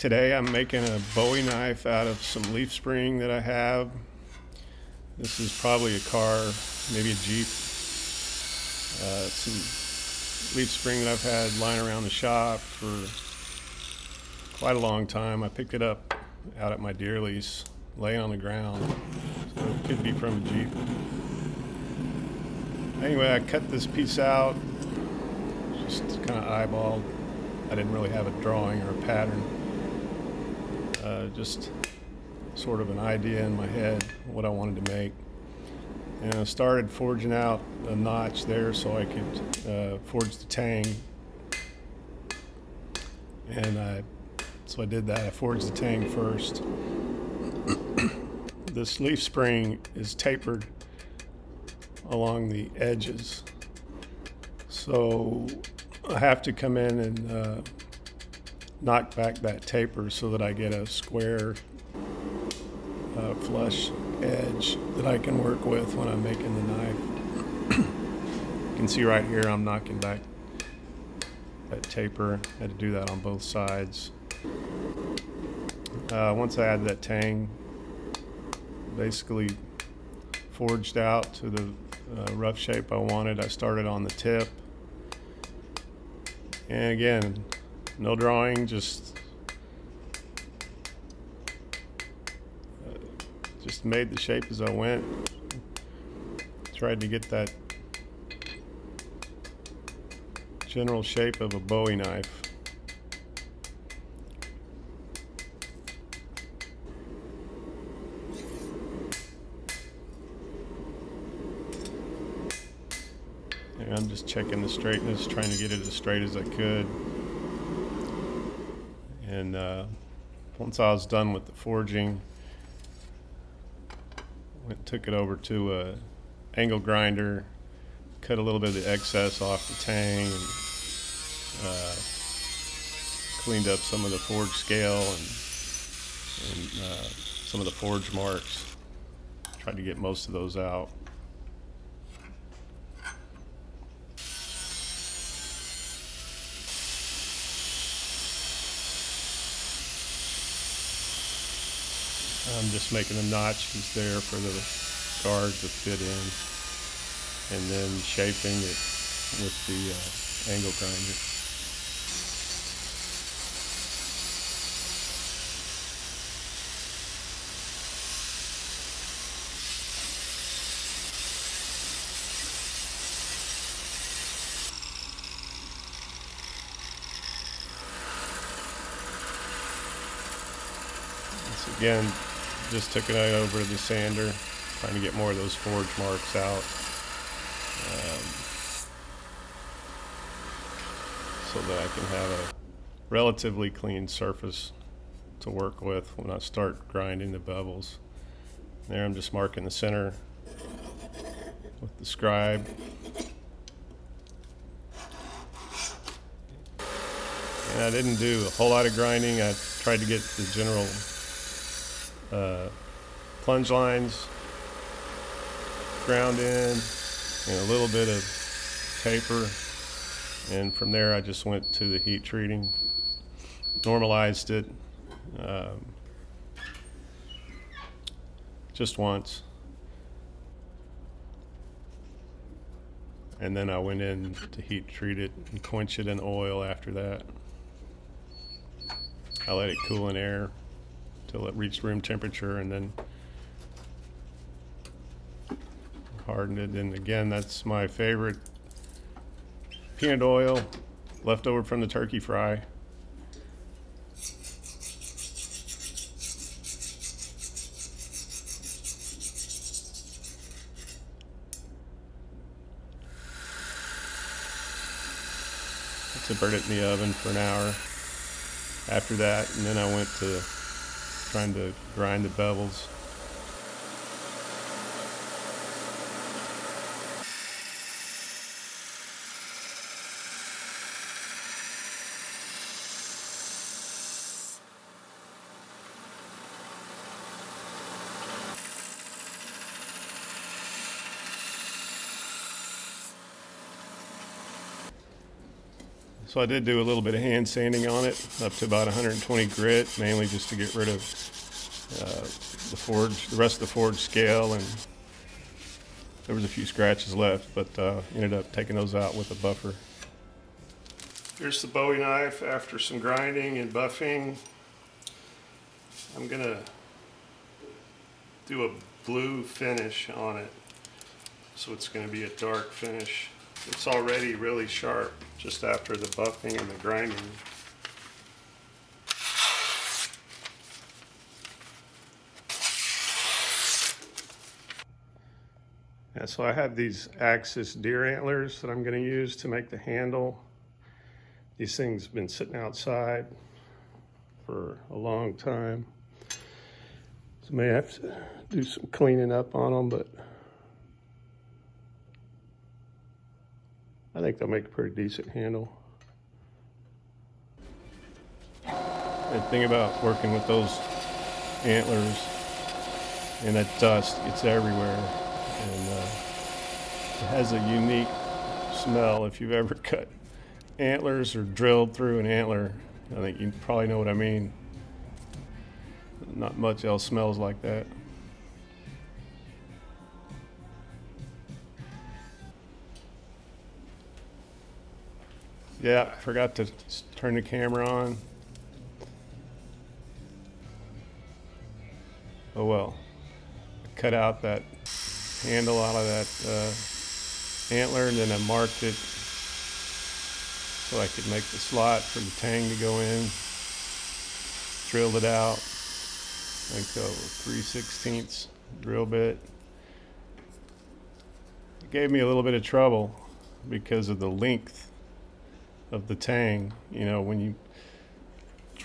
Today I'm making a Bowie knife out of some leaf spring that I have. This is probably a car, maybe a Jeep. Some leaf spring that I've had lying around the shop for quite a long time. I picked it up out at my deer lease, laying on the ground. So it could be from a Jeep. Anyway, I cut this piece out, just kind of eyeballed. I didn't really have a drawing or a pattern. Just sort of an idea in my head what I wanted to make. And I started forging out a notch there so I could forge the tang. And so I did that. I forged the tang first. This leaf spring is tapered along the edges, so I have to come in and knock back that taper so that I get a square flush edge that I can work with when I'm making the knife. You can see right here I'm knocking back that taper. I had to do that on both sides. Once I added that tang, basically forged out to the rough shape I wanted. I started on the tip, and again, no drawing, just made the shape as I went. Tried to get that general shape of a Bowie knife. And I'm just checking the straightness, trying to get it as straight as I could. And once I was done with the forging, took it over to a angle grinder, cut a little bit of the excess off the tang, and cleaned up some of the forge scale and some of the forge marks. Tried to get most of those out. I'm just making the notches there for the guard to fit in, and then shaping it with the angle grinder. Once again, just took it over to the sander, trying to get more of those forge marks out, so that I can have a relatively clean surface to work with when I start grinding the bevels. There I'm just marking the center with the scribe. And I didn't do a whole lot of grinding. I tried to get the general plunge lines ground in, and a little bit of taper, and from there I just went to the heat treating, normalized it just once, and then I went in to heat treat it and quench it in oil. After that, I let it cool in air till it reached room temperature, and then hardened it. And again, that's my favorite peanut oil left over from the turkey fry. To burn it in the oven for an hour after that, and then I went to trying to grind the bevels. So I did do a little bit of hand sanding on it, up to about 120 grit, mainly just to get rid of the rest of the forge scale, and there was a few scratches left, but ended up taking those out with a buffer. Here's the Bowie knife after some grinding and buffing. I'm gonna do a blue finish on it, so it's gonna be a dark finish. It's already really sharp just after the buffing and the grinding. Yeah, so I have these Axis deer antlers that I'm going to use to make the handle. These things have been sitting outside for a long time, so may have to do some cleaning up on them, but I think they'll make a pretty decent handle. The thing about working with those antlers and that dust, it's everywhere, and it has a unique smell. If you've ever cut antlers or drilled through an antler, I think you probably know what I mean. Not much else smells like that. Yeah, forgot to turn the camera on. Oh well. I cut out that handle out of that antler, and then I marked it so I could make the slot for the tang to go in. Drilled it out, like a 3/16 drill bit. It gave me a little bit of trouble because of the length of the tang. You know, when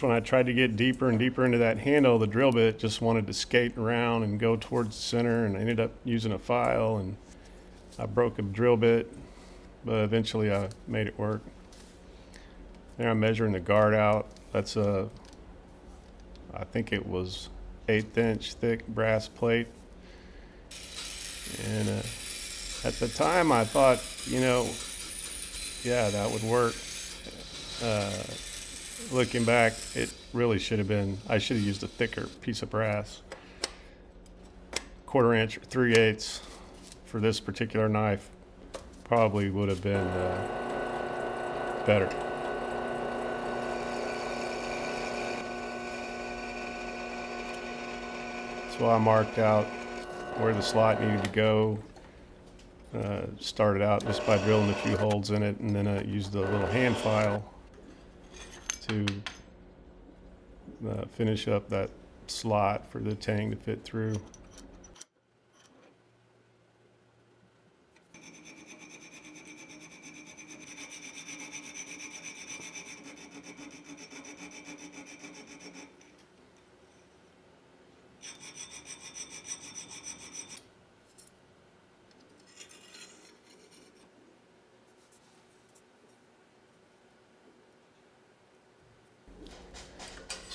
I tried to get deeper and deeper into that handle, the drill bit just wanted to skate around and go towards the center, and I ended up using a file, and I broke a drill bit, but eventually I made it work. There I'm measuring the guard out. That's I think it was 1/8 inch thick brass plate. And at the time I thought, you know, yeah, that would work. Looking back, it really should have been, I should have used a thicker piece of brass. 1/4 inch or 3/8 for this particular knife probably would have been better. So I marked out where the slot needed to go. Started out just by drilling a few holes in it, and then I used a little hand file to finish up that slot for the tang to fit through.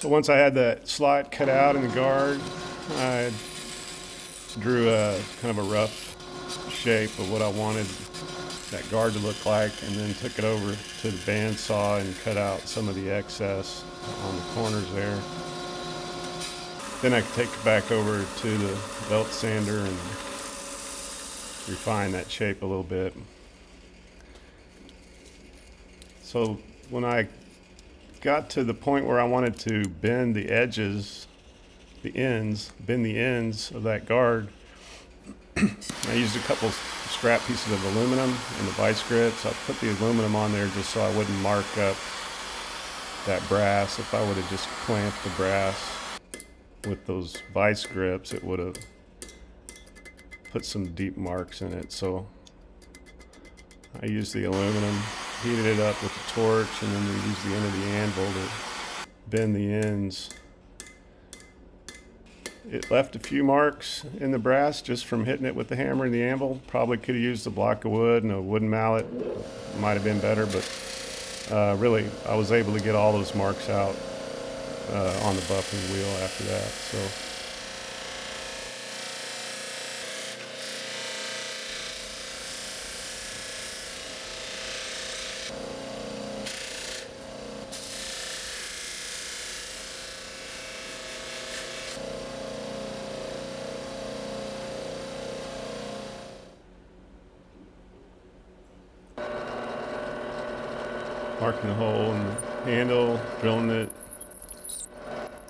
So once I had that slot cut out in the guard, I drew a kind of a rough shape of what I wanted that guard to look like, and then took it over to the bandsaw and cut out some of the excess on the corners there. Then I could take it back over to the belt sander and refine that shape a little bit. So when I got to the point where I wanted to bend the edges, bend the ends of that guard, I used a couple scrap pieces of aluminum in the vice grips. I put the aluminum on there just so I wouldn't mark up that brass. If I would have just clamped the brass with those vice grips, it would have put some deep marks in it. So I used the aluminum, heated it up with the torch, and then we used the end of the anvil to bend the ends. It left a few marks in the brass just from hitting it with the hammer and the anvil. Probably could have used a block of wood and a wooden mallet. Might have been better, but really I was able to get all those marks out on the buffing wheel after that. So marking a hole in the handle, drilling it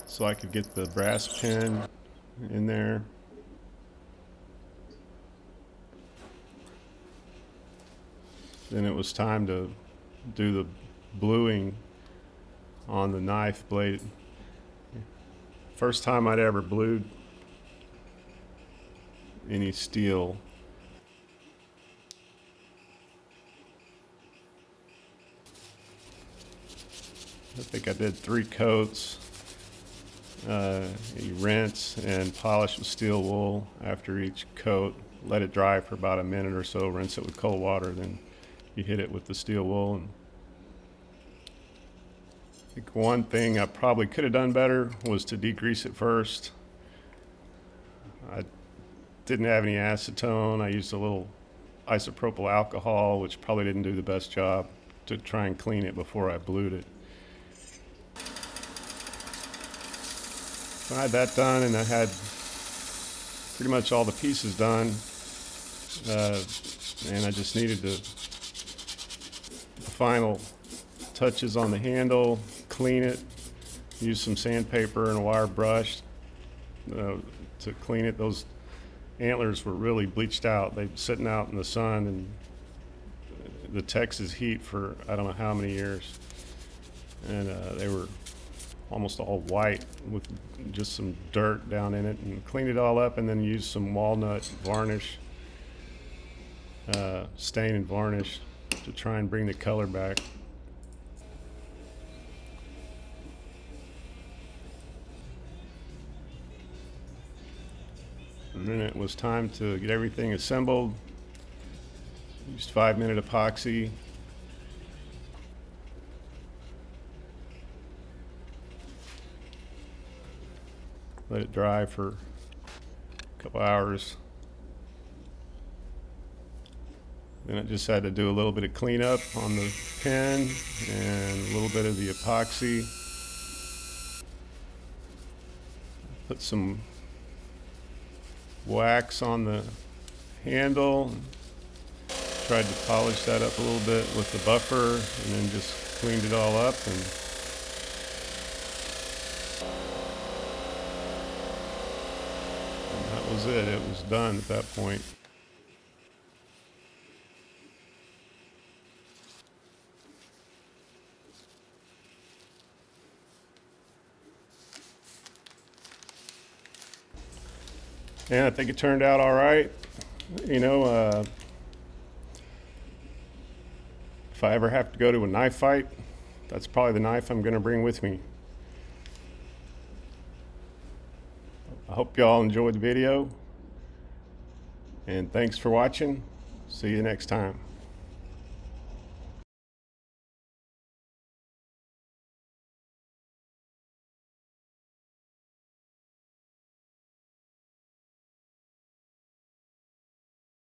so I could get the brass pin in there. Then it was time to do the bluing on the knife blade. First time I'd ever blued any steel. I think I did 3 coats. You rinse and polish with steel wool after each coat. Let it dry for about a minute or so. Rinse it with cold water. Then you hit it with the steel wool. And I think one thing I probably could have done better was to degrease it first. I didn't have any acetone. I used a little isopropyl alcohol, which probably didn't do the best job, to try and clean it before I blued it. So I had that done, and I had pretty much all the pieces done, and I just needed the final touches on the handle, clean it, use some sandpaper and a wire brush to clean it. Those antlers were really bleached out. They've been sitting out in the sun and the Texas heat for I don't know how many years, and they were almost all white with just some dirt down in it. And cleaned it all up, and then used some walnut varnish, stain and varnish, to try and bring the color back. And then it was time to get everything assembled. Used 5-minute epoxy. Let it dry for a couple hours. Then I just had to do a little bit of cleanup on the pen and a little bit of the epoxy. Put some wax on the handle. Tried to polish that up a little bit with the buffer, and then just cleaned it all up. And that was it. It was done at that point. And I think it turned out all right. You know, if I ever have to go to a knife fight, that's probably the knife I'm going to bring with me. I hope y'all enjoyed the video, and thanks for watching. See you next time.